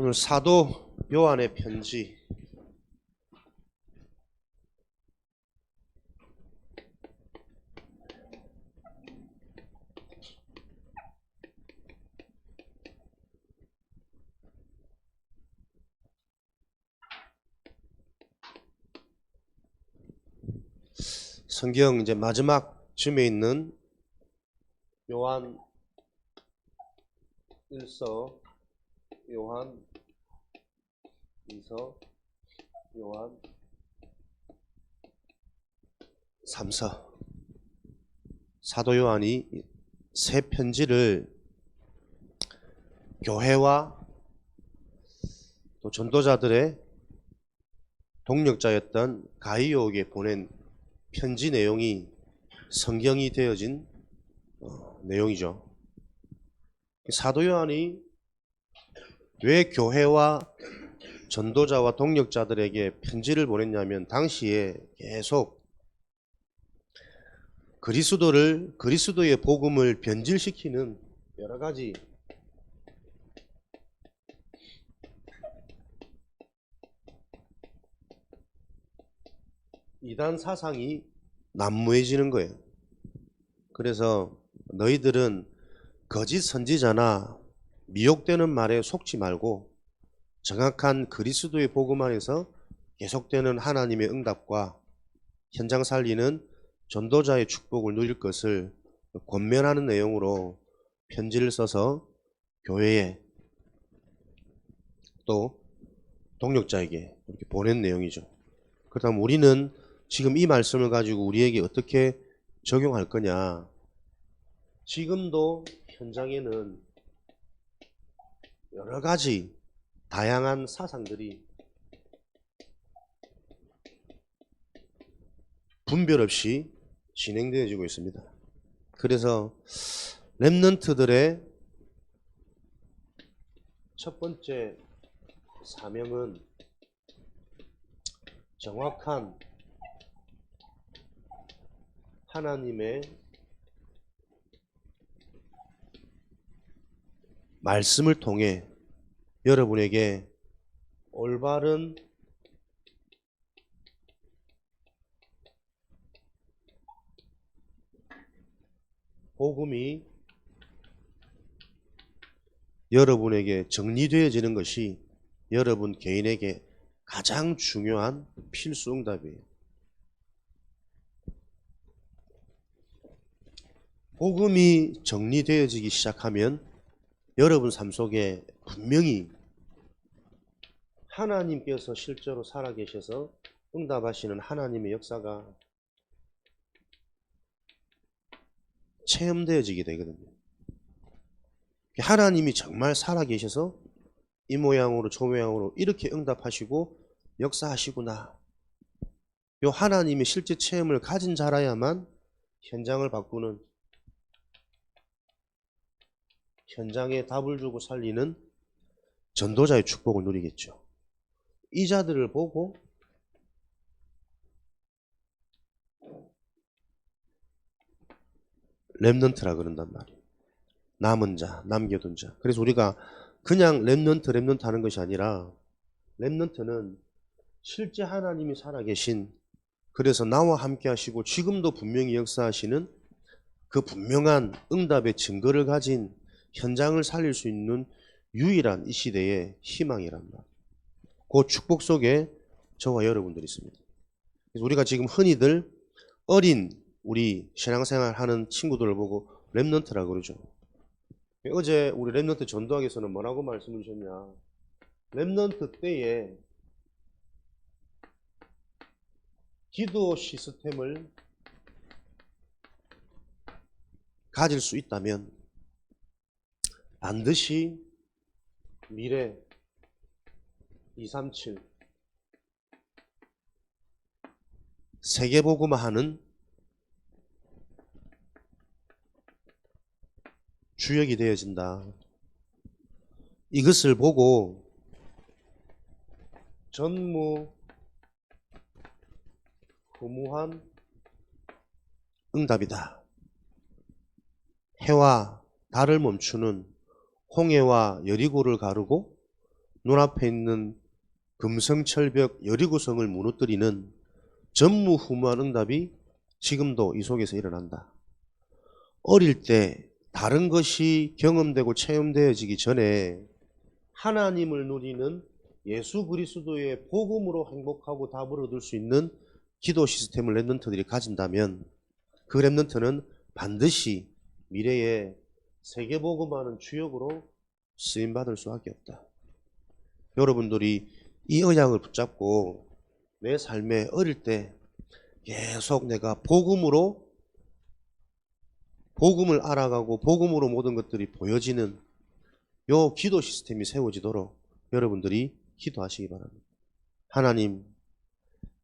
오늘 사도 요한의 편지 성경 이제 마지막 쯤에 있는 요한 1서, 요한 2서, 요한 3서 사도 요한이 세 편지를 교회와 또 전도자들의 동력자였던 가이오에게 보낸 편지 내용이 성경이 되어진 내용이죠. 사도 요한이 왜 교회와 전도자와 동력자들에게 편지를 보냈냐면 당시에 계속 그리스도의 복음을 변질시키는 여러 가지 이단 사상이 난무해지는 거예요. 그래서 너희들은 거짓 선지자나 미혹되는 말에 속지 말고 정확한 그리스도의 복음 안에서 계속되는 하나님의 응답과 현장 살리는 전도자의 축복을 누릴 것을 권면하는 내용으로 편지를 써서 교회에 또 동력자에게 이렇게 보낸 내용이죠. 그렇다면 우리는 지금 이 말씀을 가지고 우리에게 어떻게 적용할 거냐? 지금도 현장에는 여러 가지 다양한 사상들이 분별 없이 진행되어지고 있습니다. 그래서 렘넌트들의 첫 번째 사명은 정확한 하나님의 말씀을 통해 여러분에게 올바른 복음이 여러분에게 정리되어지는 것이 여러분 개인에게 가장 중요한 필수 응답이에요. 복음이 정리되어지기 시작하면 여러분 삶 속에 분명히 하나님께서 실제로 살아계셔서 응답하시는 하나님의 역사가 체험되어지게 되거든요. 하나님이 정말 살아계셔서 이 모양으로 저 모양으로 이렇게 응답하시고 역사하시구나. 요 하나님의 실제 체험을 가진 자라야만 현장을 바꾸는, 현장에 답을 주고 살리는 전도자의 축복을 누리겠죠. 이 자들을 보고 렘넌트라 그런단 말이에요. 남은 자, 남겨둔 자. 그래서 우리가 그냥 렘넌트 하는 것이 아니라 렘넌트는 실제 하나님이 살아계신, 그래서 나와 함께 하시고 지금도 분명히 역사하시는 그 분명한 응답의 증거를 가진 현장을 살릴 수 있는 유일한 이 시대의 희망이란 말이에요. 그 축복 속에 저와 여러분들이 있습니다. 그래서 우리가 지금 흔히들 어린 우리 신앙생활 하는 친구들을 보고 렘넌트라고 그러죠. 어제 우리 렘넌트 전도학에서는 뭐라고 말씀을 주셨냐? 렘넌트 때에 기도 시스템을 가질 수 있다면 반드시 미래 237 세계복음화하는 주역이 되어진다. 이것을 보고 전무후무한 응답이다. 해와 달을 멈추는 홍해와 여리고를 가르고 눈앞에 있는 금성철벽 여리고성을 무너뜨리는 전무후무한 응답이 지금도 이 속에서 일어난다. 어릴 때 다른 것이 경험되고 체험되어지기 전에 하나님을 누리는 예수 그리스도의 복음으로 행복하고 답을 얻을 수 있는 기도 시스템을 랩런트들이 가진다면 그 랩런트는 반드시 미래에 세계복음하는 주역으로 쓰임받을 수밖에 없다. 여러분들이 이 의향을 붙잡고 내 삶에 어릴 때 계속 내가 복음을 알아가고 복음으로 모든 것들이 보여지는 요 기도 시스템이 세워지도록 여러분들이 기도하시기 바랍니다. 하나님,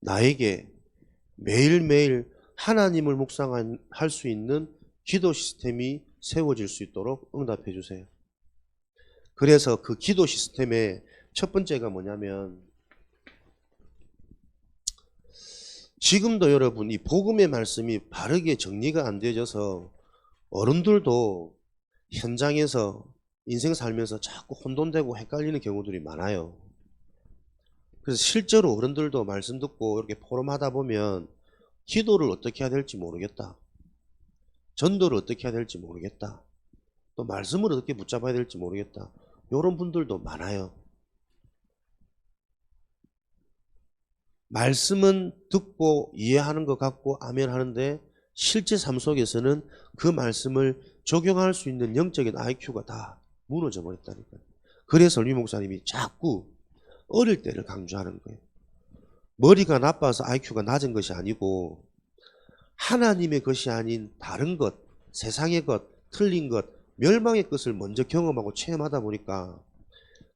나에게 매일매일 하나님을 묵상할 수 있는 기도 시스템이 세워질 수 있도록 응답해 주세요. 그래서 그 기도 시스템의 첫 번째가 뭐냐면, 지금도 여러분 이 복음의 말씀이 바르게 정리가 안 되어져서 어른들도 현장에서 인생 살면서 자꾸 혼돈되고 헷갈리는 경우들이 많아요. 그래서 실제로 어른들도 말씀 듣고 이렇게 포럼하다 보면 기도를 어떻게 해야 될지 모르겠다. 전도를 어떻게 해야 될지 모르겠다. 또 말씀을 어떻게 붙잡아야 될지 모르겠다. 이런 분들도 많아요. 말씀은 듣고 이해하는 것 같고 아멘 하는데 실제 삶 속에서는 그 말씀을 적용할 수 있는 영적인 IQ가 다 무너져 버렸다니까요. 그래서 류 목사님이 자꾸 어릴 때를 강조하는 거예요. 머리가 나빠서 IQ가 낮은 것이 아니고 하나님의 것이 아닌 다른 것, 세상의 것, 틀린 것, 멸망의 것을 먼저 경험하고 체험하다 보니까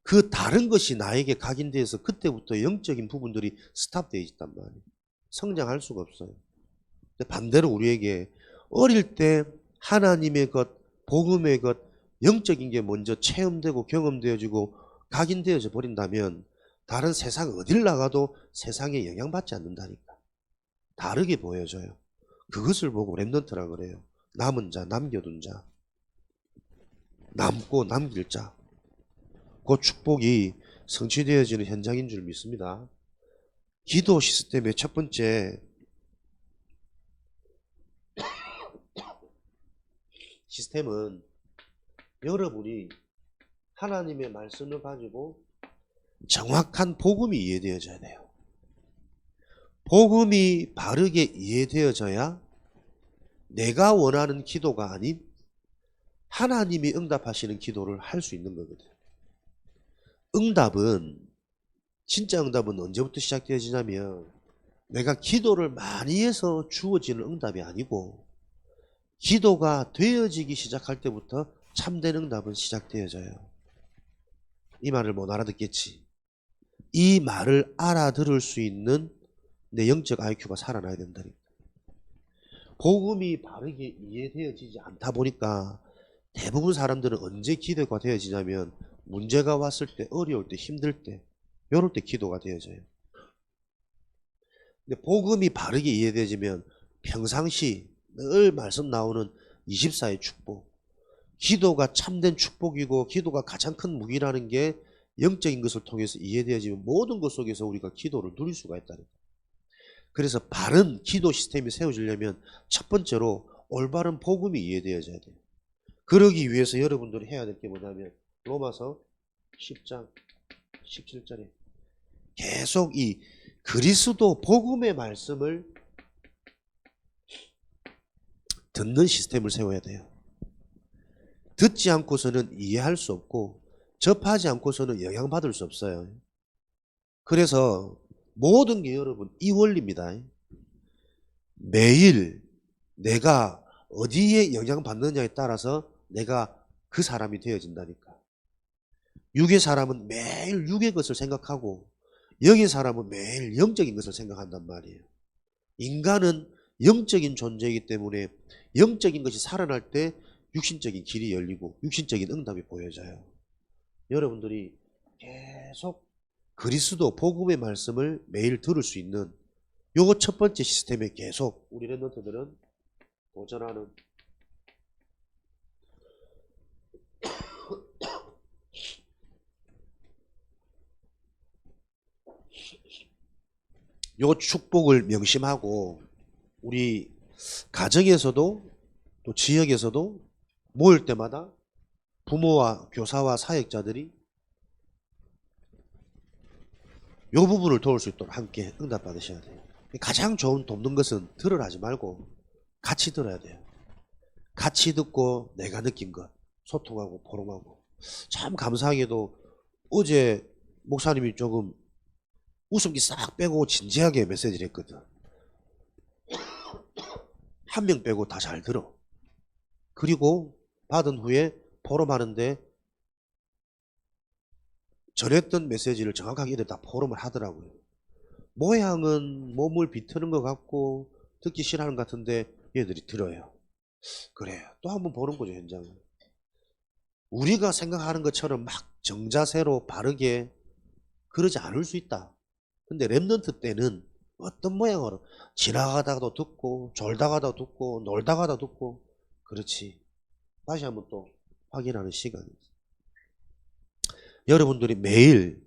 그 다른 것이 나에게 각인되어서 그때부터 영적인 부분들이 스탑되어 있단 말이에요. 성장할 수가 없어요. 근데 반대로 우리에게 어릴 때 하나님의 것, 복음의 것, 영적인 게 먼저 체험되고 경험되어지고 각인되어져 버린다면 다른 세상 어딜 나가도 세상에 영향받지 않는다니까. 다르게 보여져요. 그것을 보고 렘넌트라 그래요. 남은 자, 남겨둔 자. 남고 남길 자. 그 축복이 성취되어지는 현장인 줄 믿습니다. 기도 시스템의 첫 번째 시스템은 여러분이 하나님의 말씀을 가지고 정확한 복음이 이해되어져야 돼요. 복음이 바르게 이해되어져야 내가 원하는 기도가 아닌 하나님이 응답하시는 기도를 할 수 있는 거거든. 진짜 응답은 언제부터 시작되어지냐면 내가 기도를 많이 해서 주어지는 응답이 아니고 기도가 되어지기 시작할 때부터 참된 응답은 시작되어져요. 이 말을 못 알아듣겠지. 이 말을 알아들을 수 있는 내 영적 IQ가 살아나야 된다니까. 복음이 바르게 이해되어지지 않다 보니까 대부분 사람들은 언제 기도가 되어지냐면 문제가 왔을 때, 어려울 때, 힘들 때, 이럴 때 기도가 되어져요. 근데 복음이 바르게 이해되어지면 평상시 늘 말씀 나오는 24의 축복, 기도가 참된 축복이고 기도가 가장 큰 무기라는 게 영적인 것을 통해서 이해되어지면 모든 것 속에서 우리가 기도를 누릴 수가 있다는 거예요. 그래서 바른 기도 시스템이 세워지려면 첫 번째로 올바른 복음이 이해되어져야 돼요. 그러기 위해서 여러분들이 해야 될 게 뭐냐면 로마서 10장 17절에 계속 이 그리스도 복음의 말씀을 듣는 시스템을 세워야 돼요. 듣지 않고서는 이해할 수 없고 접하지 않고서는 영향받을 수 없어요. 그래서 모든 게 여러분 이 원리입니다. 매일 내가 어디에 영향받느냐에 따라서 내가 그 사람이 되어진다니까. 육의 사람은 매일 육의 것을 생각하고 영의 사람은 매일 영적인 것을 생각한단 말이에요. 인간은 영적인 존재이기 때문에 영적인 것이 살아날 때 육신적인 길이 열리고 육신적인 응답이 보여져요. 여러분들이 계속 그리스도 복음의 말씀을 매일 들을 수 있는 요거 첫 번째 시스템에 계속 우리 랩런트들은 도전하는 요 축복을 명심하고 우리 가정에서도 또 지역에서도 모일 때마다 부모와 교사와 사역자들이 요 부분을 도울 수 있도록 함께 응답받으셔야 돼요. 가장 좋은 돕는 것은 들으라 하지 말고 같이 들어야 돼요. 같이 듣고 내가 느낀 것 소통하고 포럼하고. 참 감사하게도 어제 목사님이 조금 웃음기 싹 빼고 진지하게 메시지를 했거든. 한 명 빼고 다 잘 들어. 그리고 받은 후에 포럼하는데 전했던 메시지를 정확하게 얘들 다 포럼을 하더라고요. 모양은 몸을 비트는 것 같고 듣기 싫어하는 것 같은데 얘들이 들어요. 그래, 또 한번 보는 거죠, 현장을. 우리가 생각하는 것처럼 막 정자세로 바르게 그러지 않을 수 있다. 근데 랩넌트 때는 어떤 모양으로 지나가다가도 듣고 졸다가도 듣고 놀다가도 듣고 그렇지. 다시 한번 또 확인하는 시간입니다. 여러분들이 매일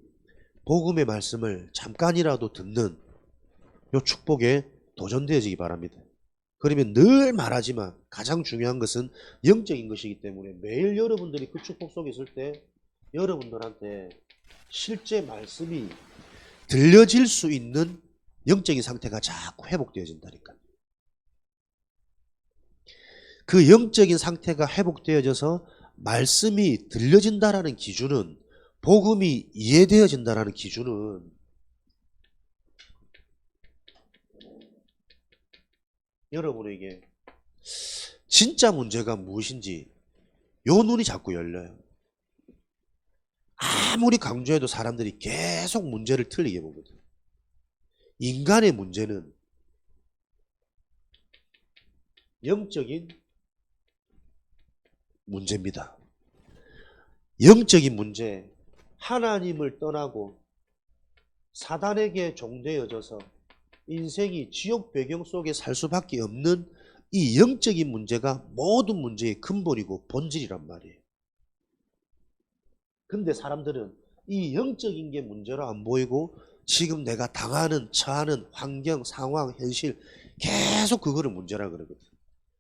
복음의 말씀을 잠깐이라도 듣는 요 축복에 도전되어지기 바랍니다. 그러면 늘 말하지만 가장 중요한 것은 영적인 것이기 때문에 매일 여러분들이 그 축복 속에 있을 때 여러분들한테 실제 말씀이 들려질 수 있는 영적인 상태가 자꾸 회복되어진다니까요. 그 영적인 상태가 회복되어져서 말씀이 들려진다라는 기준은, 복음이 이해되어진다라는 기준은 여러분에게 진짜 문제가 무엇인지 요 눈이 자꾸 열려요. 아무리 강조해도 사람들이 계속 문제를 틀리게 보거든. 인간의 문제는 영적인 문제입니다. 영적인 문제, 하나님을 떠나고 사단에게 종되어져서 인생이 지옥 배경 속에 살 수밖에 없는 이 영적인 문제가 모든 문제의 근본이고 본질이란 말이에요. 근데 사람들은 이 영적인 게 문제로 안 보이고 지금 내가 당하는, 처하는 환경, 상황, 현실 계속 그거를 문제라 그러거든.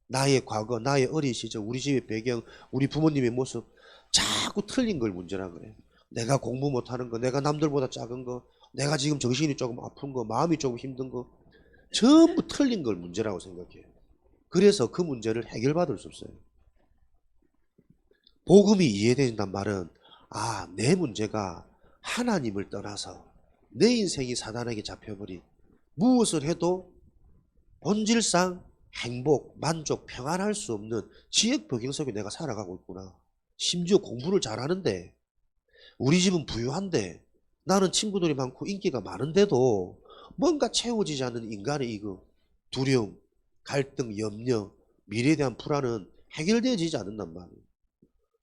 나의 과거, 나의 어린 시절, 우리 집의 배경, 우리 부모님의 모습 자꾸 틀린 걸 문제라 그래요. 내가 공부 못하는 거, 내가 남들보다 작은 거, 내가 지금 정신이 조금 아픈 거, 마음이 조금 힘든 거 전부 틀린 걸 문제라고 생각해요. 그래서 그 문제를 해결받을 수 없어요. 복음이 이해된단 말은 내 문제가 하나님을 떠나서 내 인생이 사단에게 잡혀버린, 무엇을 해도 본질상 행복, 만족, 평안할 수 없는 지역 배경 속에 내가 살아가고 있구나. 심지어 공부를 잘하는데, 우리 집은 부유한데, 나는 친구들이 많고 인기가 많은데도 뭔가 채워지지 않는 인간의 이거 두려움, 갈등, 염려, 미래에 대한 불안은 해결되어지지 않는단 말이에요.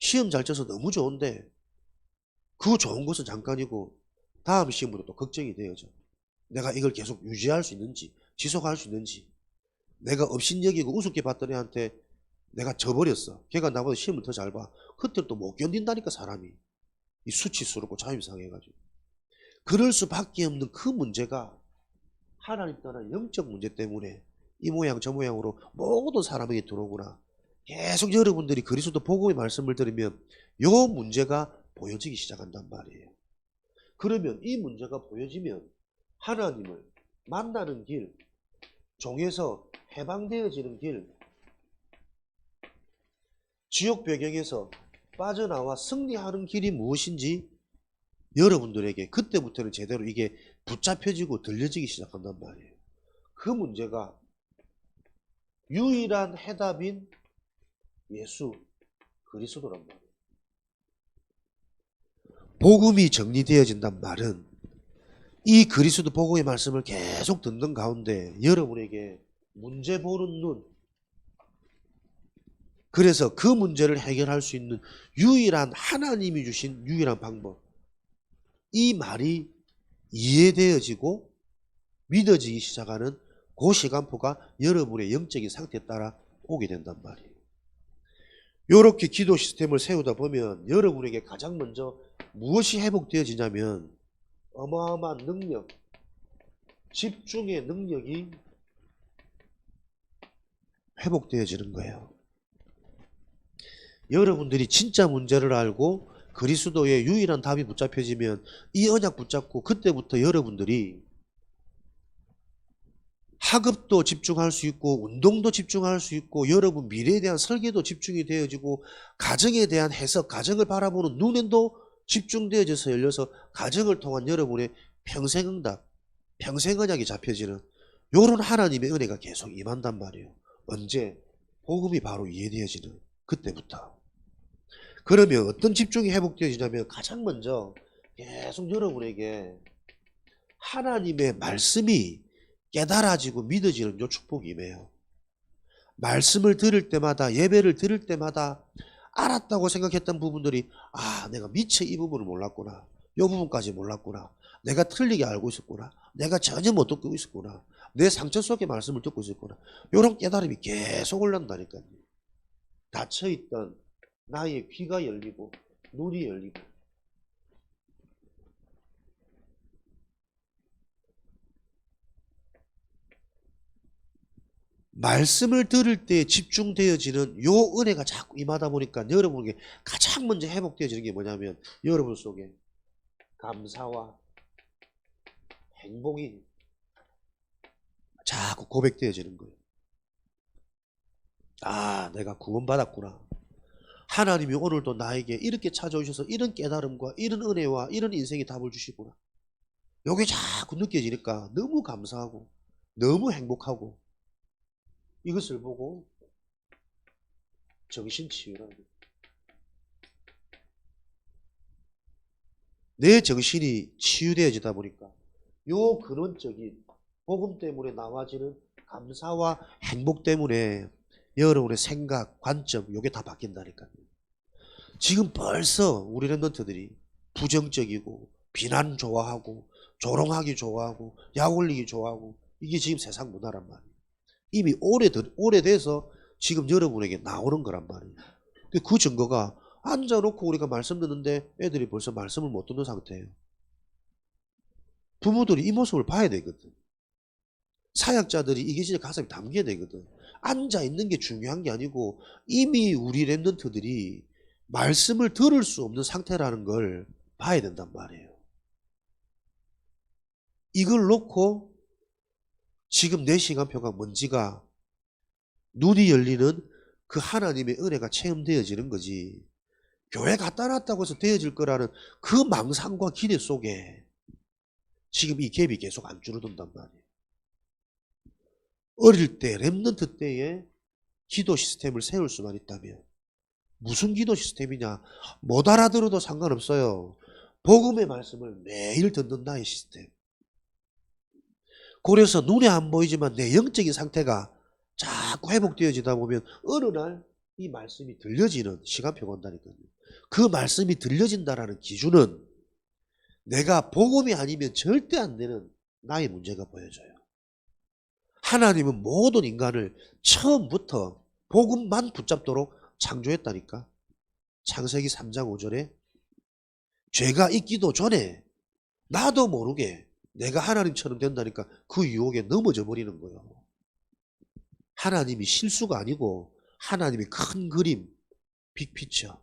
시험 잘 쳐서 너무 좋은데 그 좋은 것은 잠깐이고 다음 시험으로 또 걱정이 되어져. 내가 이걸 계속 유지할 수 있는지, 지속할 수 있는지. 내가 업신여기고 우습게 봤던 애한테 내가 져버렸어. 걔가 나보다 시험을 더 잘 봐. 그때 또 못 견딘다니까, 사람이. 이 수치스럽고 자존심 상해가지고. 그럴 수밖에 없는 그 문제가 하나님 떠난 영적 문제 때문에 이 모양 저 모양으로 모든 사람에게 들어오구나. 계속 여러분들이 그리스도 복음의 말씀을 들으면 요 문제가 보여지기 시작한단 말이에요. 그러면 이 문제가 보여지면 하나님을 만나는 길, 종에서 해방되어지는 길, 지옥 배경에서 빠져나와 승리하는 길이 무엇인지 여러분들에게 그때부터는 제대로 이게 붙잡혀지고 들려지기 시작한단 말이에요. 그 문제가 유일한 해답인 예수 그리스도란 말이에요. 복음이 정리되어진단 말은 이 그리스도 복음의 말씀을 계속 듣는 가운데 여러분에게 문제 보는 눈, 그래서 그 문제를 해결할 수 있는 유일한, 하나님이 주신 유일한 방법, 이 말이 이해되어지고 믿어지기 시작하는 그 시간표가 여러분의 영적인 상태에 따라 오게 된단 말이에요. 이렇게 기도 시스템을 세우다 보면 여러분에게 가장 먼저 무엇이 회복되어지냐면 어마어마한 능력, 집중의 능력이 회복되어지는 거예요. 여러분들이 진짜 문제를 알고 그리스도의 유일한 답이 붙잡혀지면 이 언약 붙잡고 그때부터 여러분들이 학업도 집중할 수 있고 운동도 집중할 수 있고 여러분 미래에 대한 설계도 집중이 되어지고 가정에 대한 해석, 가정을 바라보는 눈에도 집중되어져서 열려서 가정을 통한 여러분의 평생응답, 평생언약이 잡혀지는 이런 하나님의 은혜가 계속 임한단 말이에요. 언제? 복음이 바로 이해되어지는 그때부터. 그러면 어떤 집중이 회복되어지냐면 가장 먼저 계속 여러분에게 하나님의 말씀이 깨달아지고 믿어지는 요 축복이 임해요. 말씀을 들을 때마다 예배를 들을 때마다 알았다고 생각했던 부분들이 내가 미처 이 부분을 몰랐구나. 이 부분까지 몰랐구나. 내가 틀리게 알고 있었구나. 내가 전혀 못 듣고 있었구나. 내 상처 속의 말씀을 듣고 있었구나. 이런 깨달음이 계속 올라온다니까요. 닫혀있던 나의 귀가 열리고 눈이 열리고 말씀을 들을 때 집중되어지는 요 은혜가 자꾸 임하다 보니까 여러분에게 가장 먼저 회복되어지는 게 뭐냐면 여러분 속에 감사와 행복이 자꾸 고백되어지는 거예요. 내가 구원받았구나. 하나님이 오늘도 나에게 이렇게 찾아오셔서 이런 깨달음과 이런 은혜와 이런 인생의 답을 주시구나. 요게 자꾸 느껴지니까 너무 감사하고 너무 행복하고 이것을 보고 정신 치유라는 거예요. 내 정신이 치유되어지다 보니까 요 근원적인 복음 때문에 나와지는 감사와 행복 때문에 여러분의 생각, 관점 요게 다 바뀐다니까요. 지금 벌써 우리 랩런트들이 부정적이고 비난 좋아하고 조롱하기 좋아하고 약 올리기 좋아하고 이게 지금 세상 문화란 말이에요. 이미 오래돼서 지금 여러분에게 나오는 거란 말이에요. 그 증거가 앉아놓고 우리가 말씀 듣는데 애들이 벌써 말씀을 못 듣는 상태예요. 부모들이 이 모습을 봐야 되거든. 사역자들이 이게 진짜 가슴에 담겨야 되거든. 앉아있는 게 중요한 게 아니고 이미 우리 랩런트들이 말씀을 들을 수 없는 상태라는 걸 봐야 된단 말이에요. 이걸 놓고 지금 내 시간표가 뭔지가 눈이 열리는 그 하나님의 은혜가 체험되어지는 거지. 교회 갖다 놨다고 해서 되어질 거라는 그 망상과 기대 속에 지금 이 갭이 계속 안 줄어든단 말이에요. 어릴 때 랩런트 때에 기도 시스템을 세울 수만 있다면 무슨 기도 시스템이냐? 못 알아들어도 상관없어요. 복음의 말씀을 매일 듣는 나의 시스템. 그래서 눈에 안 보이지만 내 영적인 상태가 자꾸 회복되어지다 보면 어느 날 이 말씀이 들려지는 시간표가 온다니까요. 그 말씀이 들려진다라는 기준은 내가 복음이 아니면 절대 안 되는 나의 문제가 보여져요. 하나님은 모든 인간을 처음부터 복음만 붙잡도록 창조했다니까. 창세기 3장 5절에 죄가 있기도 전에 나도 모르게 내가 하나님처럼 된다니까 그 유혹에 넘어져 버리는 거예요. 하나님이 실수가 아니고 하나님이 큰 그림, 빅피처.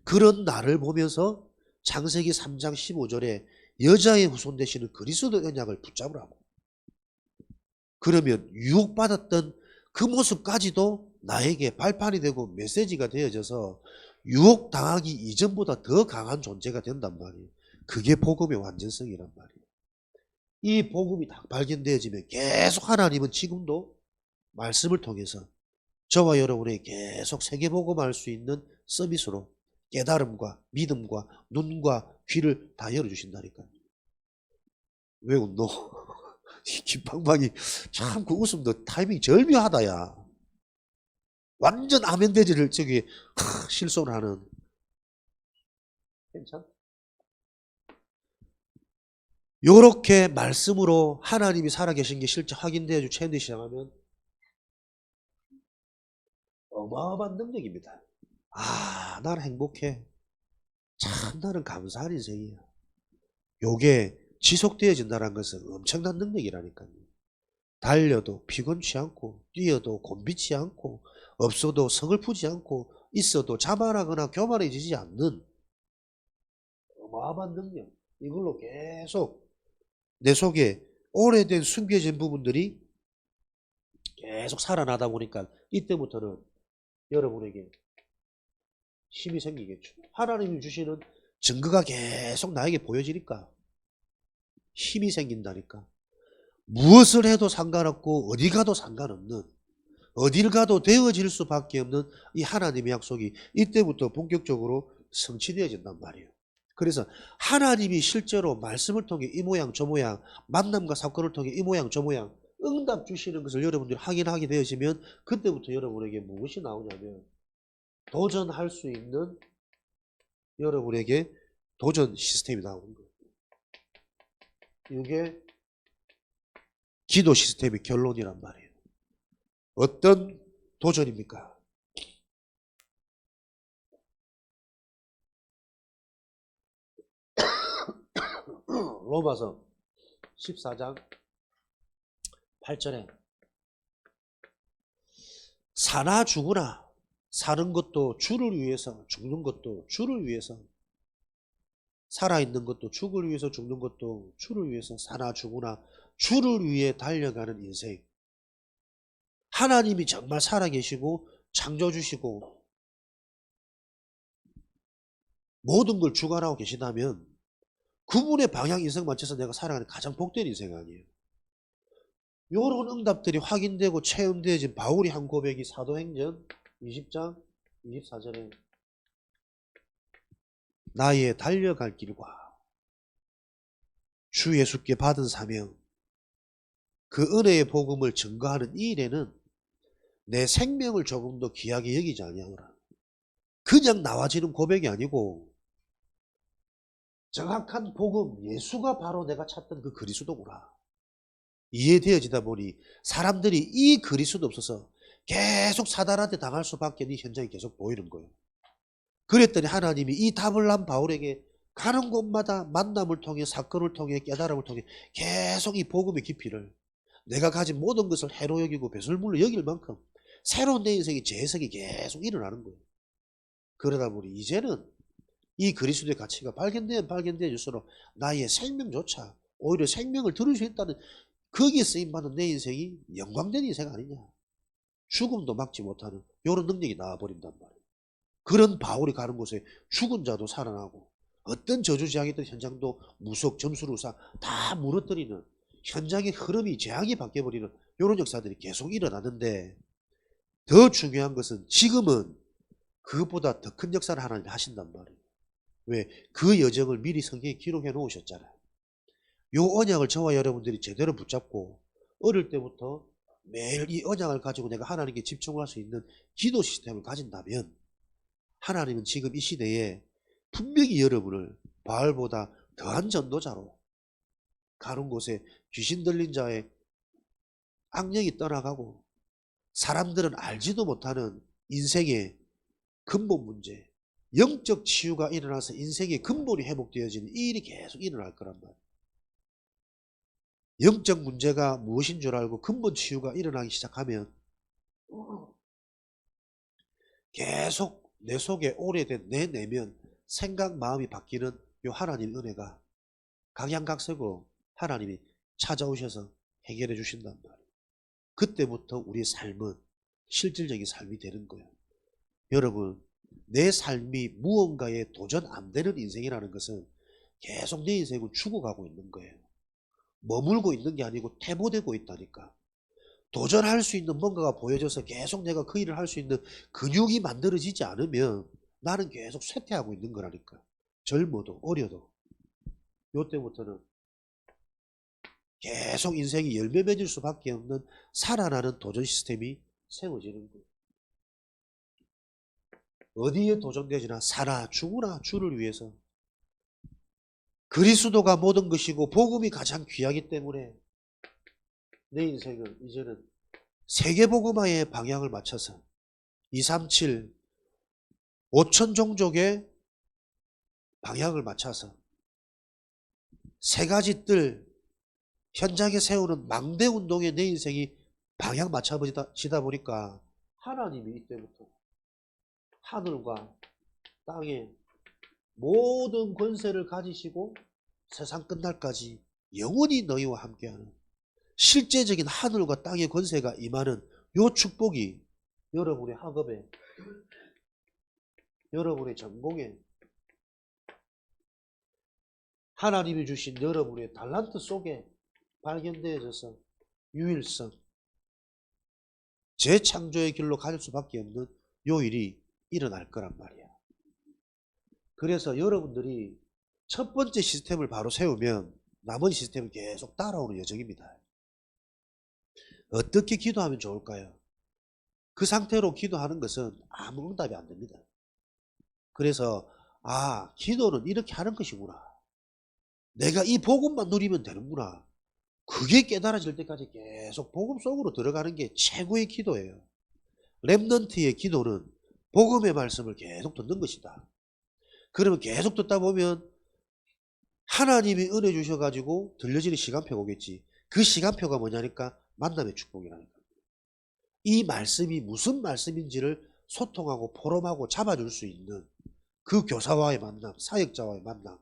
그런 나를 보면서 창세기 3장 15절에 여자의 후손 되시는 그리스도 언약을 붙잡으라고. 그러면 유혹받았던 그 모습까지도 나에게 발판이 되고 메시지가 되어져서 유혹당하기 이전보다 더 강한 존재가 된단 말이에요. 그게 복음의 완전성이란 말이에요. 이 복음이 딱 발견되어지면 계속 하나님은 지금도 말씀을 통해서 저와 여러분에게 계속 세계복음할 수 있는 서비스로 깨달음과 믿음과 눈과 귀를 다 열어주신다니까요. 왜 웃노? 김방방이 참 그 웃음도 타이밍 절묘하다 야. 완전 아멘대지를 저기 실속을 하는. 괜찮? 요렇게 말씀으로 하나님이 살아계신 게 실제 확인되어지고 체험되기 시작하면 어마어마한 능력입니다. 나는 행복해. 참 나는 감사한 인생이야. 요게 지속되어진다는 것은 엄청난 능력이라니까요. 달려도 피곤치 않고 뛰어도 곤비치 않고 없어도 서글프지 않고 있어도 자만하거나 교만해지지 않는 어마어마한 능력. 이걸로 계속 내 속에 오래된 숨겨진 부분들이 계속 살아나다 보니까 이때부터는 여러분에게 힘이 생기겠죠. 하나님이 주시는 증거가 계속 나에게 보여지니까 힘이 생긴다니까. 무엇을 해도 상관없고 어디 가도 상관없는, 어딜 가도 되어질 수밖에 없는 이 하나님의 약속이 이때부터 본격적으로 성취되어진단 말이에요. 그래서 하나님이 실제로 말씀을 통해 이 모양 저 모양, 만남과 사건을 통해 이 모양 저 모양 응답 주시는 것을 여러분들이 확인하게 되어지면 그때부터 여러분에게 무엇이 나오냐면 도전할 수 있는 여러분에게 도전 시스템이 나오는 거예요. 이게 기도 시스템의 결론이란 말이에요. 어떤 도전입니까? 로마서 14장 8절에 사나 죽으나 사는 것도 주를 위해서, 죽는 것도 주를 위해서, 살아있는 것도 주를 위해서, 죽는 것도 주를 위해서, 사나 죽으나 주를 위해 달려가는 인생. 하나님이 정말 살아계시고 창조주시고 모든 걸 주관하고 계시다면 그분의 방향 인생 맞춰서 내가 살아가는 가장 복된 인생 아니에요. 이런 응답들이 확인되고 체험되어진 바울이 한 고백이 사도행전 20장 24절에 나의 달려갈 길과 주 예수께 받은 사명, 그 은혜의 복음을 증거하는 이 일에는 내 생명을 조금 더 귀하게 여기지 아니하노라. 그냥 나와지는 고백이 아니고 정확한 복음, 예수가 바로 내가 찾던 그 그리스도구나 이해되어지다 보니 사람들이 이 그리스도 없어서 계속 사단한테 당할 수밖에 없는 현장이 계속 보이는 거예요. 그랬더니 하나님이 이 답을 난 바울에게 가는 곳마다 만남을 통해, 사건을 통해, 깨달음을 통해 계속 이 복음의 깊이를, 내가 가진 모든 것을 해로 여기고 배설물로 여길 만큼 새로운 내 인생의 재해석이 계속 일어나는 거예요. 그러다 보니 이제는 이 그리스도의 가치가 발견되어질수록 나의 생명조차 오히려 생명을 들을 수 있다는, 거기에 쓰임받는 내 인생이 영광된 인생 아니냐. 죽음도 막지 못하는 이런 능력이 나와버린단 말이에요. 그런 바울이 가는 곳에 죽은 자도 살아나고 어떤 저주지향했던 현장도 무속, 점수루사 다 무너뜨리는, 현장의 흐름이 재앙이 바뀌어버리는 이런 역사들이 계속 일어나는데, 더 중요한 것은 지금은 그것보다 더 큰 역사를 하나님이 하신단 말이에요. 왜? 그 여정을 미리 성경에 기록해 놓으셨잖아요. 요 언약을 저와 여러분들이 제대로 붙잡고 어릴 때부터 매일 이 언약을 가지고 내가 하나님께 집중할 수 있는 기도 시스템을 가진다면 하나님은 지금 이 시대에 분명히 여러분을 바알보다 더한 전도자로, 가는 곳에 귀신 들린 자의 악령이 떠나가고 사람들은 알지도 못하는 인생의 근본 문제, 영적 치유가 일어나서 인생의 근본이 회복되어지는 이 일이 계속 일어날 거란 말이에요. 영적 문제가 무엇인 줄 알고 근본 치유가 일어나기 시작하면 계속 내 속에 오래된 내 내면, 생각, 마음이 바뀌는 요 하나님 은혜가 각양각색으로 하나님이 찾아오셔서 해결해 주신단 말이에요. 그때부터 우리의 삶은 실질적인 삶이 되는 거예요. 여러분, 내 삶이 무언가에 도전 안 되는 인생이라는 것은 계속 내 인생을 죽어가고 있는 거예요. 머물고 있는 게 아니고 퇴보되고 있다니까. 도전할 수 있는 뭔가가 보여져서 계속 내가 그 일을 할 수 있는 근육이 만들어지지 않으면 나는 계속 쇠퇴하고 있는 거라니까. 젊어도 어려도. 요때부터는 계속 인생이 열매 맺을 수밖에 없는 살아나는 도전 시스템이 세워지는 거예요. 어디에 도전되지나 살아 죽으나 주를 위해서. 그리스도가 모든 것이고 복음이 가장 귀하기 때문에 내 인생은 이제는 세계복음화의 방향을 맞춰서 237 5천 종족의 방향을 맞춰서 세 가지 뜰 현장에 세우는 망대 운동에 내 인생이 방향 맞춰지다 보니까 하나님이 이때부터 하늘과 땅에 모든 권세를 가지시고 세상 끝날까지 영원히 너희와 함께하는 실제적인 하늘과 땅의 권세가 임하는 요 축복이 여러분의 학업에, 여러분의 전공에, 하나님이 주신 여러분의 달란트 속에 발견되어져서 유일성, 재창조의 길로 갈 수밖에 없는 요 일이 일어날 거란 말이야. 그래서 여러분들이 첫 번째 시스템을 바로 세우면 나머지 시스템은 계속 따라오는 여정입니다. 어떻게 기도하면 좋을까요? 그 상태로 기도하는 것은 아무 응답이 안 됩니다. 그래서 기도는 이렇게 하는 것이구나. 내가 이 복음만 누리면 되는구나. 그게 깨달아질 때까지 계속 복음 속으로 들어가는 게 최고의 기도예요. 렘넌트의 기도는 복음의 말씀을 계속 듣는 것이다. 그러면 계속 듣다 보면 하나님이 은혜 주셔가지고 들려지는 시간표가 오겠지. 그 시간표가 뭐냐니까 만남의 축복이라니까. 이 말씀이 무슨 말씀인지를 소통하고 포럼하고 잡아줄 수 있는 그 교사와의 만남, 사역자와의 만남.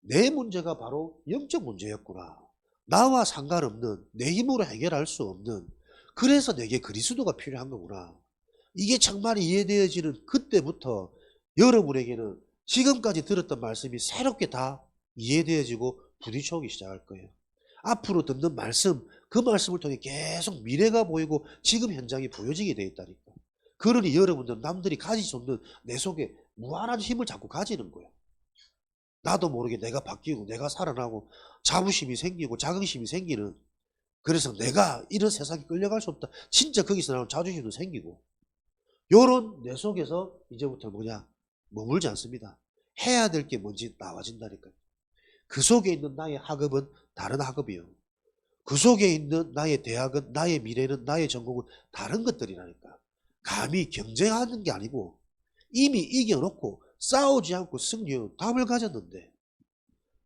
내 문제가 바로 영적 문제였구나. 나와 상관없는, 내 힘으로 해결할 수 없는, 그래서 내게 그리스도가 필요한 거구나. 이게 정말 이해되어지는 그때부터 여러분에게는 지금까지 들었던 말씀이 새롭게 다 이해되어지고 부딪혀오기 시작할 거예요. 앞으로 듣는 말씀, 그 말씀을 통해 계속 미래가 보이고 지금 현장이 보여지게 되어 있다니까. 그러니 여러분들 남들이 가질 수 없는 내 속에 무한한 힘을 자꾸 가지는 거예요. 나도 모르게 내가 바뀌고 내가 살아나고 자부심이 생기고 자긍심이 생기는, 그래서 내가 이런 세상에 끌려갈 수 없다. 진짜 거기서 나오는 자존심도 생기고, 요런 내 속에서 이제부터 머물지 않습니다. 해야 될 게 뭔지 나와진다니까요. 그 속에 있는 나의 학업은 다른 학업이요. 그 속에 있는 나의 대학은, 나의 미래는, 나의 전공은 다른 것들이라니까. 감히 경쟁하는 게 아니고 이미 이겨놓고 싸우지 않고 승리의 답을 가졌는데,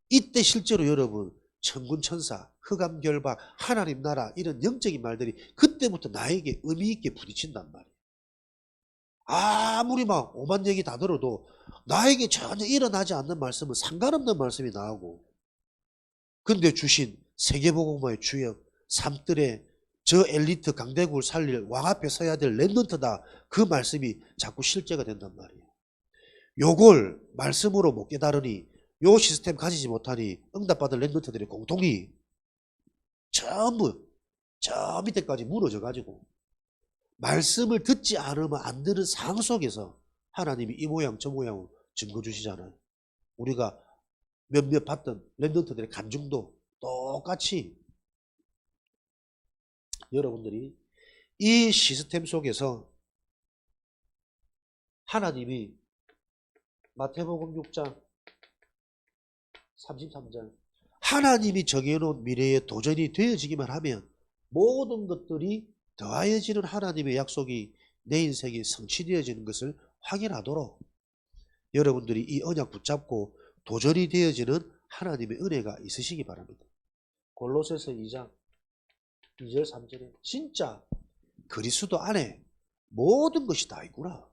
이때 실제로 여러분 천군천사, 흑암결박, 하나님 나라 이런 영적인 말들이 그때부터 나에게 의미 있게 부딪힌단 말이에요. 아무리 막 오만 얘기 다 들어도 나에게 전혀 일어나지 않는 말씀은 상관없는 말씀이 나오고, 근데 주신 세계복음화의 주역, 삼뜰에 저 엘리트 강대국을 살릴 왕 앞에 서야 될 렘넌트다, 그 말씀이 자꾸 실제가 된단 말이에요. 요걸 말씀으로 못 깨달으니, 요 시스템 가지지 못하니 응답받을 렘넌트들이 공통이 전부 저 밑에까지 무너져 가지고 말씀을 듣지 않으면 안 되는 상황 속에서 하나님이 이 모양 저 모양으로 증거 주시잖아요. 우리가 몇몇 봤던 렘넌트들의 간증도 똑같이 여러분들이 이 시스템 속에서 하나님이 마태복음 6장 33절 하나님이 정해놓은 미래에 도전이 되어지기만 하면 모든 것들이 더하여지는 하나님의 약속이 내 인생에 성취되어지는 것을 확인하도록 여러분들이 이 언약 붙잡고 도전이 되어지는 하나님의 은혜가 있으시기 바랍니다. 골로새서 2장 2절 3절에 진짜 그리스도 안에 모든 것이 다 있구나.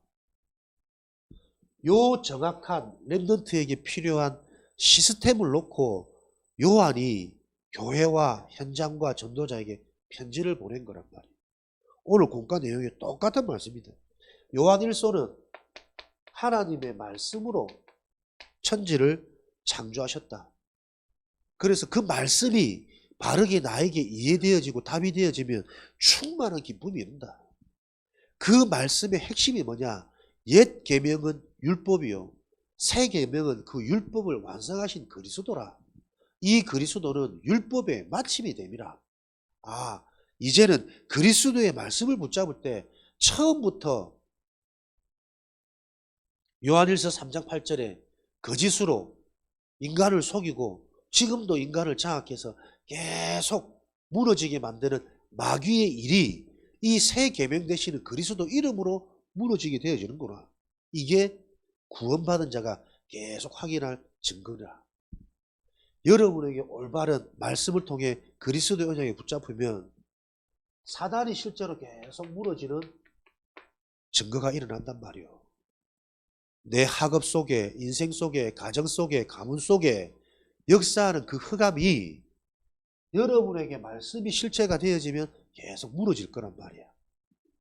요 정확한 렘넌트에게 필요한 시스템을 놓고 요한이 교회와 현장과 전도자에게 편지를 보낸 거란 말이에요. 오늘 공과 내용이 똑같은 말씀입니다. 요한 1서는 하나님의 말씀으로 천지를 창조하셨다. 그래서 그 말씀이 바르게 나에게 이해되어지고 답이 되어지면 충만한 기쁨이 이른다. 그 말씀의 핵심이 뭐냐? 옛 계명은 율법이요, 새 계명은 그 율법을 완성하신 그리스도라. 이 그리스도는 율법의 마침이 됨이라. 이제는 그리스도의 말씀을 붙잡을 때 처음부터 요한일서 3장 8절에 거짓으로 인간을 속이고 지금도 인간을 장악해서 계속 무너지게 만드는 마귀의 일이 이 새 계명 되시는 그리스도 이름으로 무너지게 되어지는구나. 이게 구원받은 자가 계속 확인할 증거라. 여러분에게 올바른 말씀을 통해 그리스도의 언약에 붙잡으면 사단이 실제로 계속 무너지는 증거가 일어난단 말이에요. 내 학업 속에, 인생 속에, 가정 속에, 가문 속에 역사하는 그 흑암이 여러분에게 말씀이 실체가 되어지면 계속 무너질 거란 말이야.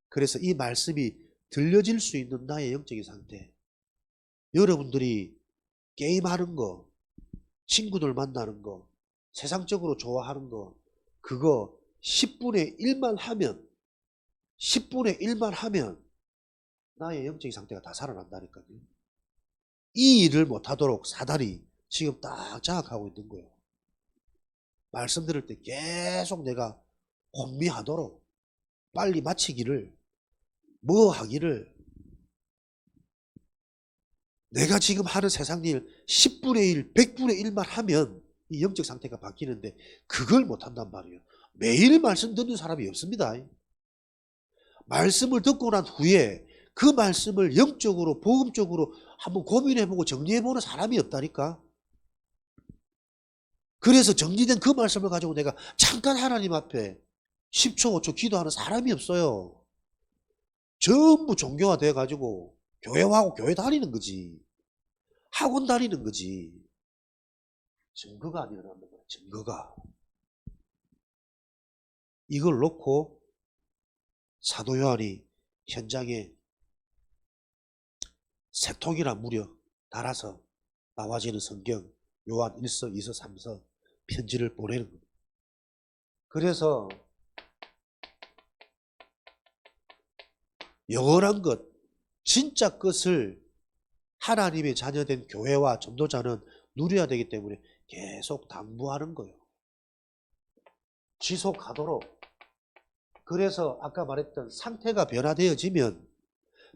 그래서 이 말씀이 들려질 수 있는 나의 영적인 상태, 여러분들이 게임하는 거, 친구들 만나는 거, 세상적으로 좋아하는 거, 그거 10분의 1만 하면 10분의 1만 하면 나의 영적인 상태가 다 살아난다니까요. 이 일을 못하도록 사단이 지금 딱 장악하고 있는 거예요. 말씀 들을 때 계속 내가 혼미하도록 빨리 마치기를, 뭐 하기를, 내가 지금 하는 세상 일 10분의 1, 100분의 1만 하면 이 영적 상태가 바뀌는데 그걸 못한단 말이에요. 매일 말씀 듣는 사람이 없습니다. 말씀을 듣고 난 후에 그 말씀을 영적으로, 복음적으로 한번 고민해보고 정리해보는 사람이 없다니까. 그래서 정리된 그 말씀을 가지고 내가 잠깐 하나님 앞에 10초, 5초 기도하는 사람이 없어요. 전부 종교화 돼가지고 교회하고 교회 다니는 거지. 학원 다니는 거지. 증거가 아니라는 거야. 증거가. 이걸 놓고 사도 요한이 현장에 세 통이나 무려 달아서 나와지는 성경, 요한 1서, 2서, 3서 편지를 보내는 겁니다. 그래서 영원한 것, 진짜 것을 하나님의 자녀된 교회와 전도자는 누려야 되기 때문에 계속 당부하는 거예요. 지속하도록. 그래서 아까 말했던 상태가 변화되어지면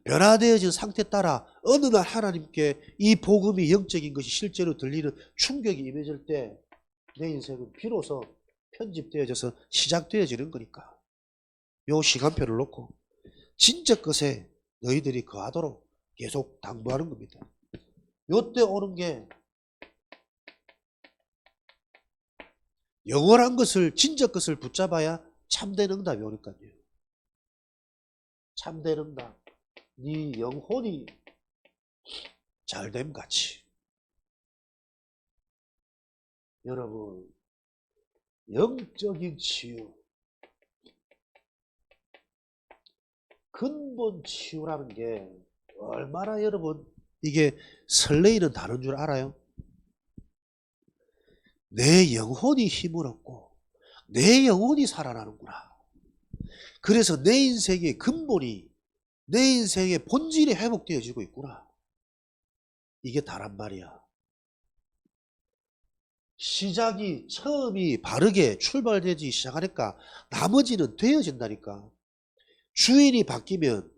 변화되어진 상태 따라 어느 날 하나님께 이 복음이 영적인 것이 실제로 들리는 충격이 임해질 때 내 인생은 비로소 편집되어져서 시작되어지는 거니까. 요 시간표를 놓고 진짜 것에 너희들이 거하도록 계속 당부하는 겁니다. 요때 오는 게 영원한 것을, 진짜 것을 붙잡아야 참된 응답이 오니까요. 참된 응답. 네 영혼이 잘됨 같이. 여러분, 영적인 치유, 근본 치유라는 게 얼마나 여러분 이게 설레이는 단어인 줄 알아요? 내 영혼이 힘을 얻고 내 영혼이 살아나는구나. 그래서 내 인생의 근본이, 내 인생의 본질이 회복되어지고 있구나. 이게 다란 말이야. 시작이, 처음이 바르게 출발되지 시작하니까 나머지는 되어진다니까. 주인이 바뀌면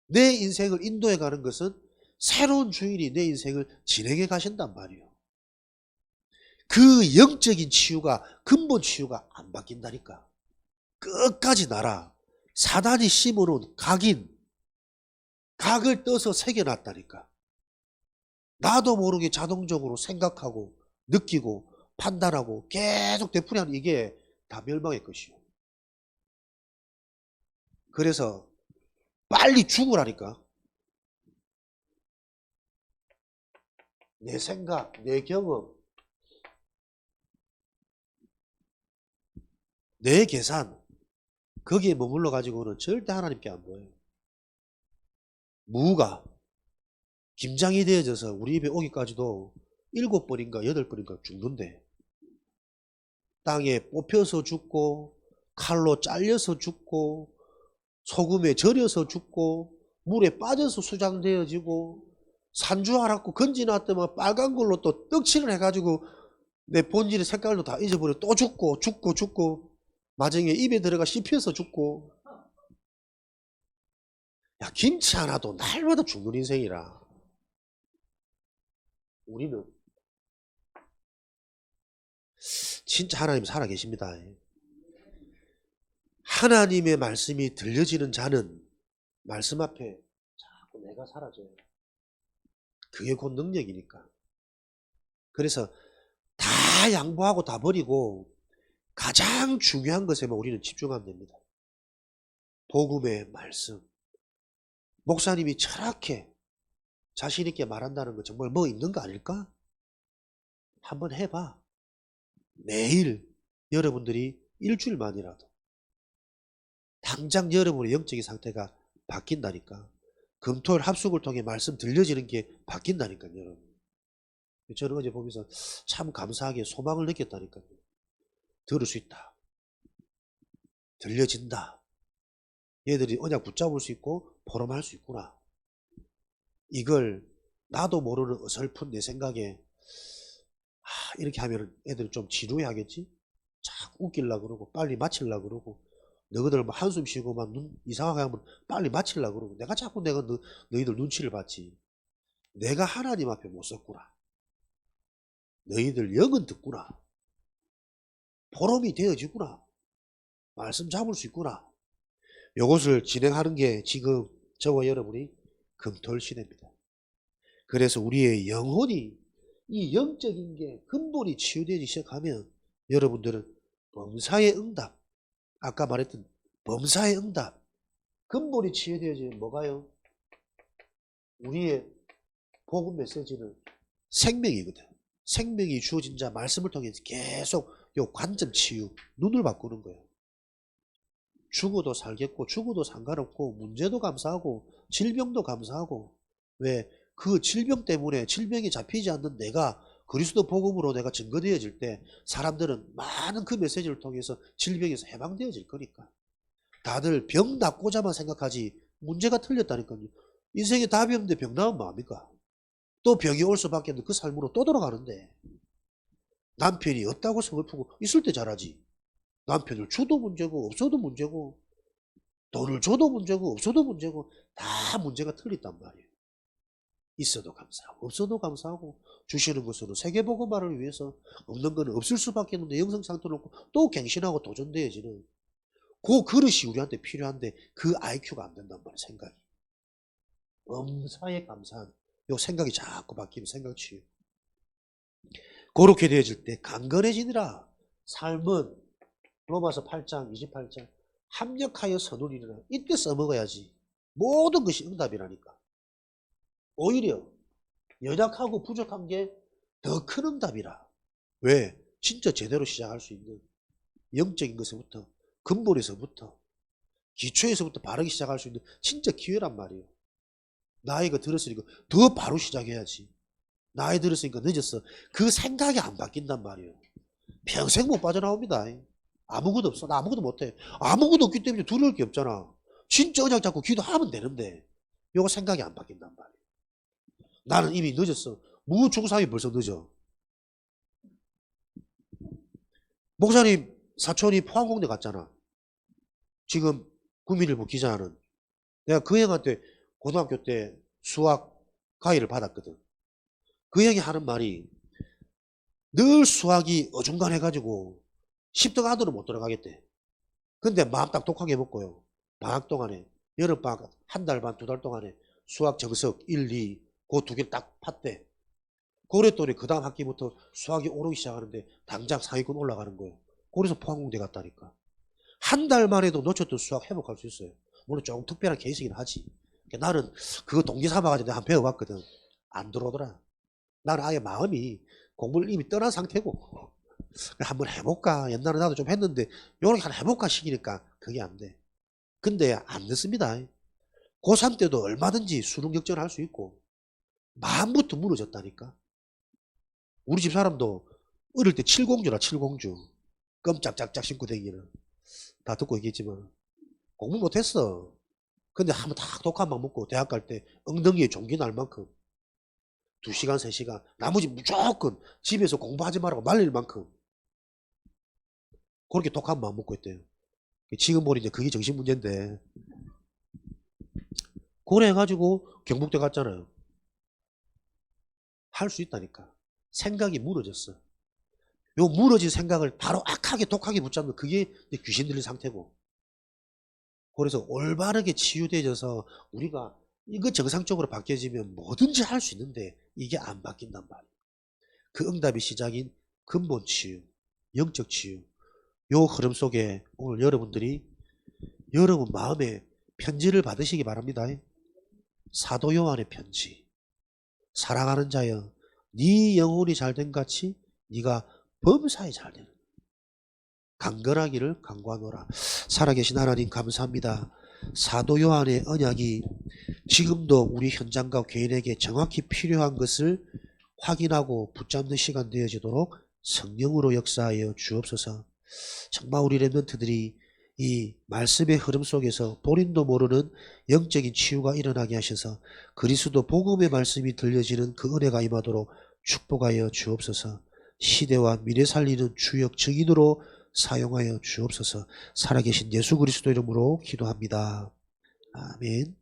내 인생을 인도해 가는 것은 새로운 주인이 내 인생을 진행해 가신단 말이에요. 그 영적인 치유가, 근본 치유가 안 바뀐다니까. 끝까지 날아. 사단이 심어놓은 각을 떠서 새겨놨다니까. 나도 모르게 자동적으로 생각하고 느끼고 판단하고 계속 되풀이하는 이게 다 멸망의 것이요. 그래서 빨리 죽으라니까. 내 생각, 내 경험, 내 계산, 거기에 머물러 가지고는 절대 하나님께 안 보여요. 무가 김장이 되어져서 우리 입에 오기까지도 7번인가 8번인가 죽는데, 땅에 뽑혀서 죽고 칼로 잘려서 죽고 소금에 절여서 죽고 물에 빠져서 수장되어지고 산주 알았고 건지놨더만 빨간 걸로 또 떡칠을 해가지고 내 본질의 색깔도 다 잊어버려 또 죽고 마지막에 입에 들어가 씹혀서 죽고. 야, 김치 하나도 날마다 죽는 인생이라. 우리는 진짜 하나님 살아계십니다. 하나님의 말씀이 들려지는 자는 말씀 앞에 자꾸 내가 사라져요. 그게 곧 능력이니까. 그래서 다 양보하고 다 버리고 가장 중요한 것에만 우리는 집중하면 됩니다. 복음의 말씀. 목사님이 철학해 자신 있게 말한다는 거 정말 뭐 있는 거 아닐까? 한번 해봐. 매일 여러분들이 일주일만이라도 당장 여러분의 영적인 상태가 바뀐다니까. 금토일 합숙을 통해 말씀 들려지는 게 바뀐다니까요, 여러분. 저는 어제 보면서 참 감사하게 소망을 느꼈다니까요. 들을 수 있다. 들려진다. 얘들이 언약 붙잡을 수 있고 포럼할 수 있구나. 이걸 나도 모르는 어설픈 내 생각에 이렇게 하면 애들이 좀 지루해 하겠지? 자꾸 웃기려고 그러고 빨리 마치려고 그러고 너희들 뭐 한숨 쉬고 막 눈 이상하게 하면 빨리 마치려고 그러고 내가 자꾸 너희들 눈치를 봤지. 내가 하나님 앞에 못 섰구나. 너희들 영은 듣구나. 포럼이 되어지구나. 말씀 잡을 수 있구나. 요것을 진행하는 게 지금 저와 여러분이 금토일 시대입니다. 그래서 우리의 영혼이 이 영적인 게 근본이 치유되기 시작하면 여러분들은 범사의 응답, 아까 말했던 범사의 응답, 근본이 치유되어지면 뭐가요? 우리의 복음 메시지는 생명이거든. 생명이 주어진 자 말씀을 통해서 계속 요 관점 치유, 눈을 바꾸는 거예요. 죽어도 살겠고 죽어도 상관없고 문제도 감사하고 질병도 감사하고 왜? 그 질병 때문에 질병이 잡히지 않는 내가 그리스도 복음으로 내가 증거되어질 때 사람들은 많은 그 메시지를 통해서 질병에서 해방되어질 거니까. 다들 병 낫고자만 생각하지 문제가 틀렸다니까요. 인생에 답이 없는데 병 나으면 뭐합니까? 또 병이 올 수밖에 없는 그 삶으로 또 돌아가는데 남편이 없다고 서글프고 있을 때 잘하지. 남편을 줘도 문제고 없어도 문제고 돈을 줘도 문제고 없어도 문제고 다 문제가 틀렸단 말이에요. 있어도 감사하고 없어도 감사하고 주시는 것으로 세계복음화를 위해서 없는 것은 없을 수밖에 없는데 영성 상태를 놓고 또 갱신하고 도전되어지는 그 그릇이 우리한테 필요한데 그 IQ가 안 된단 말이에요. 생각이. 엄사에 감사한 요 생각이 자꾸 바뀌면 생각치유. 그렇게 되어질 때 강건해지니라. 삶은 로마서 8장 28장 합력하여 선우리라. 이때 써먹어야지. 모든 것이 응답이라니까. 오히려 연약하고 부족한 게 더 큰 응답이라. 왜? 진짜 제대로 시작할 수 있는 영적인 것에부터 근본에서부터 기초에서부터 바르게 시작할 수 있는 진짜 기회란 말이에요. 나이가 들었으니까 더 바로 시작해야지. 나이 들었으니까 늦었어. 그 생각이 안 바뀐단 말이에요. 평생 못 빠져나옵니다. 아무것도 없어. 나 아무것도 못해. 아무것도 없기 때문에 두려울 게 없잖아. 진짜 언약 잡고 기도하면 되는데 요거 생각이 안 바뀐단 말이에요. 나는 이미 늦었어. 무중상이 벌써 늦어. 목사님 사촌이 포항공대 갔잖아. 지금 국민일보 기자는. 내가 그 형한테 고등학교 때 수학 과외를 받았거든. 그 형이 하는 말이 늘 수학이 어중간해가지고 10등 안으로 못 들어가겠대. 근데 마음 딱 독하게 먹고요. 방학 동안에 여름방학 한 달 반, 두 달 동안에 수학 정석 1, 2 그 두 개 딱 팠대. 그랬더니 그 다음 학기부터 수학이 오르기 시작하는데 당장 상위권 올라가는 거예요. 그래서 포항공대 갔다니까. 한 달 만에도 놓쳤던 수학 회복할 수 있어요. 물론 조금 특별한 케이스긴 하지. 나는 그거 동기 삼아가지고 한번 배워봤거든. 안 들어오더라. 나는 아예 마음이 공부를 이미 떠난 상태고 한번 해볼까. 옛날에 나도 좀 했는데 요렇게 한번 해볼까 시기니까 그게 안 돼. 근데 안 늦습니다. 고3 때도 얼마든지 수능 역전을 할 수 있고 마음부터 무너졌다니까. 우리 집 사람도 어릴 때 칠공주라 칠공주. 껌짝짝짝 신고 다니기는 다 듣고 있겠지만 공부 못했어. 근데 한번 딱 독한 밥 먹고 대학 갈 때 엉덩이에 종기 날 만큼 2시간 3시간 나머지 무조건 집에서 공부하지 말라고 말릴 만큼 그렇게 독한 밥 먹고 있대요. 지금 보니 이제 그게 정신 문제인데 그래가지고 경북대 갔잖아요. 할 수 있다니까. 생각이 무너졌어. 요 무너진 생각을 바로 악하게 독하게 붙잡는 그게 귀신 들린 상태고. 그래서 올바르게 치유되어져서 우리가 이거 정상적으로 바뀌어지면 뭐든지 할 수 있는데 이게 안 바뀐단 말이에요. 그 응답의 시작인 근본 치유, 영적 치유, 요 흐름 속에 오늘 여러분들이 여러분 마음에 편지를 받으시기 바랍니다. 사도 요한의 편지. 사랑하는 자여, 네 영혼이 잘된 같이 네가 범사에 잘되는 강건하기를 간구하노라. 살아계신 하나님 감사합니다. 사도 요한의 언약이 지금도 우리 현장과 개인에게 정확히 필요한 것을 확인하고 붙잡는 시간 되어지도록 성령으로 역사하여 주옵소서. 정말 우리 렘넌트들이 이 말씀의 흐름 속에서 본인도 모르는 영적인 치유가 일어나게 하셔서 그리스도 복음의 말씀이 들려지는 그 은혜가 임하도록 축복하여 주옵소서. 시대와 미래 살리는 주역 증인으로 사용하여 주옵소서. 살아계신 예수 그리스도 이름으로 기도합니다. 아멘.